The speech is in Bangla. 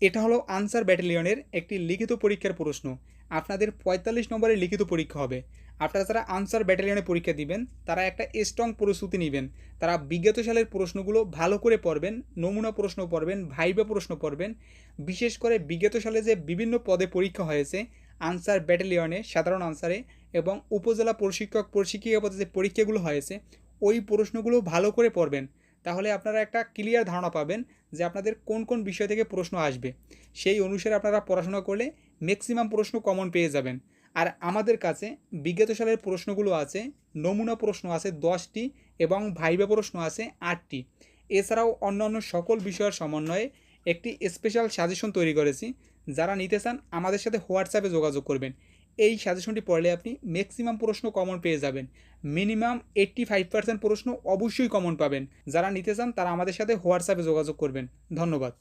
এটা হলো আনসার ব্যাটালিয়নের একটি লিখিত পরীক্ষার প্রশ্ন। আপনাদের ৪৫ নম্বরের লিখিত পরীক্ষা হবে। আপনারা যারা আনসার ব্যাটালিয়নে পরীক্ষা দিবেন তারা একটা স্ট্রং প্রস্তুতি নিবেন। তারা বিগত সালের প্রশ্নগুলো ভালো করে পড়বেন, নমুনা প্রশ্ন পড়বেন, ভাইভা প্রশ্ন পড়বেন। বিশেষ করে বিগত সালে যে বিভিন্ন পদে পরীক্ষা হয়েছে আনসার ব্যাটালিয়নে, সাধারণ আনসারে এবং উপজেলা প্রশিক্ষক প্রশিক্ষিকা পদে যে পরীক্ষাগুলো হয়েছে ওই প্রশ্নগুলো ভালো করে পড়বেন। তাহলে আপনারা একটা ক্লিয়ার ধারণা পাবেন যে আপনাদের কোন কোন বিষয় থেকে প্রশ্ন আসবে। সেই অনুসারে আপনারা পড়াশোনা করলে ম্যাক্সিমাম প্রশ্ন কমন পেয়ে যাবেন। আর আমাদের কাছে বিগত সালের প্রশ্নগুলো আছে, নমুনা প্রশ্ন আছে 10টি এবং ভাইভা প্রশ্ন আছে 8টি। এছাড়াও অন্যান্য সকল বিষয়ের সমন্বয়ে একটি স্পেশাল সাজেশন তৈরি করেছি। যারা নিতে চান আমাদের সাথে হোয়াটসঅ্যাপে যোগাযোগ করবেন। এই সাজেশনটি পড়লে আপনি ম্যাক্সিমাম প্রশ্ন কমন পেয়ে যাবেন। মিনিমাম 85% প্রশ্ন অবশ্যই কমন পাবেন। যারা নিতে চান তারা আমাদের সাথে হোয়াটসঅ্যাপে যোগাযোগ করবেন। ধন্যবাদ।